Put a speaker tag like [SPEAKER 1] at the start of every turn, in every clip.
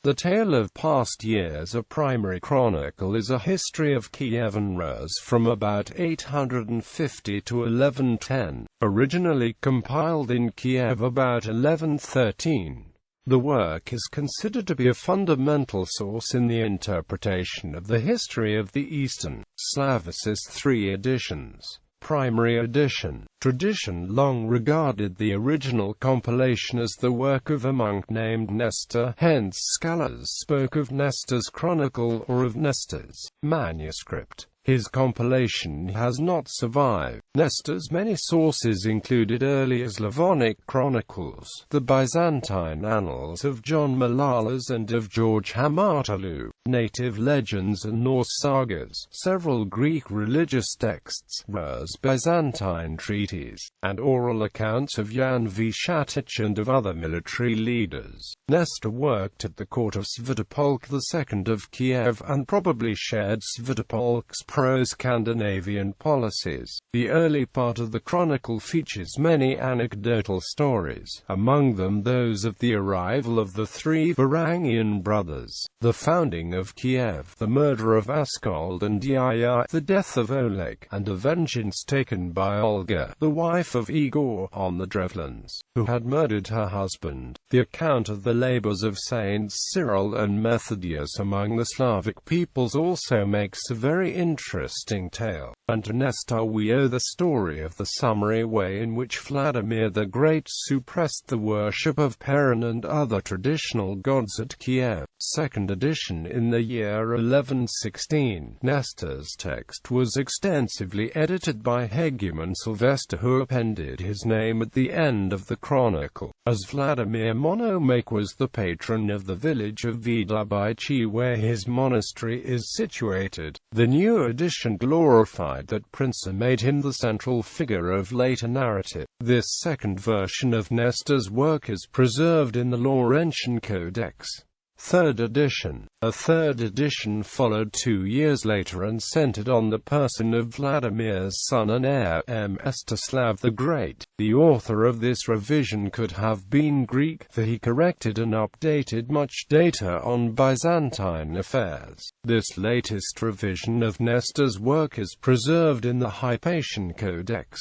[SPEAKER 1] The tale of past years. A Primary Chronicle is a history of Kievan Rus from about 850 to 1110, originally compiled in Kiev about 1113. The work is considered to be a fundamental source in the interpretation of the history of the Eastern Slaversus. 3 editions. Primary edition. Tradition long regarded the original compilation as the work of a monk named Nestor, hence scholars spoke of Nestor's Chronicle or of Nestor's manuscript. His compilation has not survived. Nestor's many sources included earlier Slavonic chronicles, the Byzantine annals of John Malalas and of George Hamartolu, native legends and Norse sagas, several Greek religious texts, Rus Byzantine treaties, and oral accounts of Jan Vishatich and of other military leaders. Nestor worked at the court of Svitopolk II of Kiev and probably shared Svitopolk's pro-Scandinavian policies. The early part of the chronicle features many anecdotal stories, among them those of the arrival of the 3 Varangian brothers, the founding of Kiev, the murder of Askold and Yaya, the death of Oleg, and a vengeance taken by Olga, the wife of Igor, on the Drevlins, who had murdered her husband. The account of the labors of Saints Cyril and Methodius among the Slavic peoples also makes a very interesting tale, and to Nestor we owe the story of the summary way in which Vladimir the Great suppressed the worship of Perun and other traditional gods at Kiev. 2nd edition in the year 1116. Nestor's text was extensively edited by Hegumen Sylvester, who appended his name at the end of the chronicle, as Vladimir Monomach was the patron of the village of Vidlabaichi where his monastery is situated. The new edition glorified that prince and made him the central figure of later narrative. This second version of Nestor's work is preserved in the Laurentian Codex. 3rd edition. A 3rd edition followed 2 years later and centered on the person of Vladimir's son and heir, Mstislav the Great. The author of this revision could have been Greek, for he corrected and updated much data on Byzantine affairs. This latest revision of Nestor's work is preserved in the Hypatian Codex.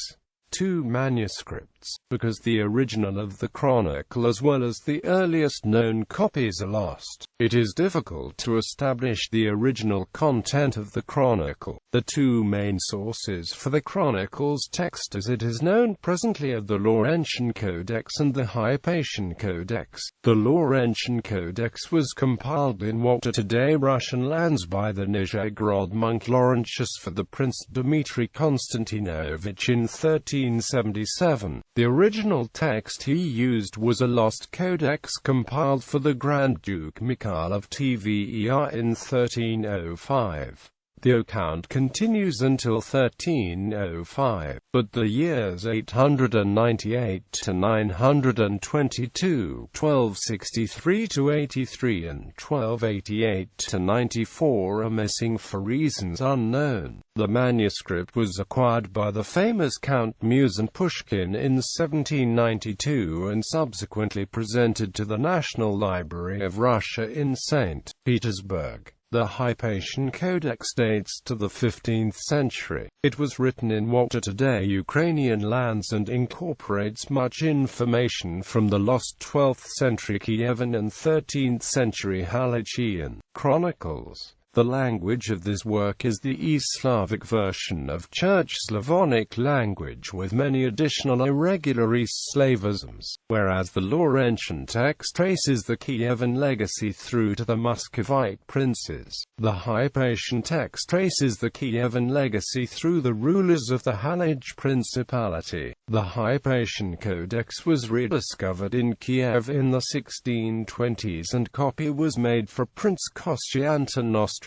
[SPEAKER 1] 2 manuscripts, because the original of the chronicle as well as the earliest known copies are lost. It is difficult to establish the original content of the chronicle. The 2 main sources for the chronicle's text as it is known presently are the Laurentian Codex and the Hypatian Codex. The Laurentian Codex was compiled in what are today Russian lands by the Nizhegorod monk Laurentius for the Prince Dmitry Konstantinovich in 1377. The original text he used was a lost codex compiled for the Grand Duke Mikhail of Tver in 1305. The account continues until 1305, but the years 898 to 922, 1263 to 83 and 1288 to 94 are missing for reasons unknown. The manuscript was acquired by the famous Count Musin Pushkin in 1792 and subsequently presented to the National Library of Russia in St. Petersburg. The Hypatian Codex dates to the 15th century. It was written in what are today Ukrainian lands and incorporates much information from the lost 12th century Kievan and 13th century Halichian chronicles. The language of this work is the East Slavic version of Church Slavonic language with many additional irregular East Slavisms, whereas the Laurentian text traces the Kievan legacy through to the Muscovite princes. The Hypatian text traces the Kievan legacy through the rulers of the Halych Principality. The Hypatian Codex was rediscovered in Kiev in the 1620s and copy was made for Prince Kostyantin Ostrozhsky.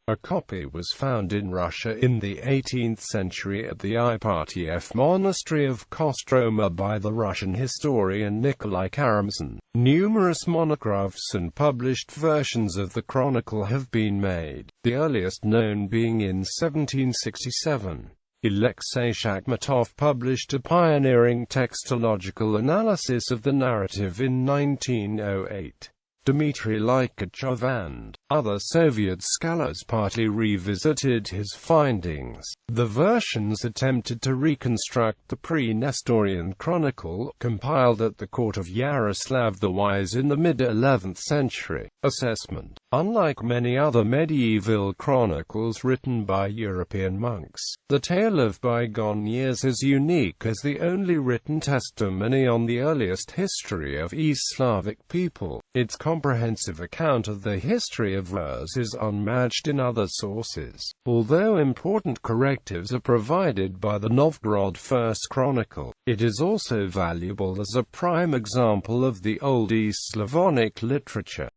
[SPEAKER 1] A copy was found in Russia in the 18th century at the Ipatiev monastery of Kostroma by the Russian historian Nikolai Karamzin. Numerous monographs and published versions of the chronicle have been made, the earliest known being in 1767. Alexei Shakhmatov published a pioneering textological analysis of the narrative in 1908. Dmitry Lykachov and other Soviet scholars partly revisited his findings. The versions attempted to reconstruct the pre-Nestorian chronicle, compiled at the court of Yaroslav the Wise in the mid-11th century. Assessment: unlike many other medieval chronicles written by European monks, the tale of bygone years is unique as the only written testimony on the earliest history of East Slavic people. Its comprehensive account of the history of Rus is unmatched in other sources, although important correctives are provided by the Novgorod First Chronicle. It is also valuable as a prime example of the Old East Slavonic literature.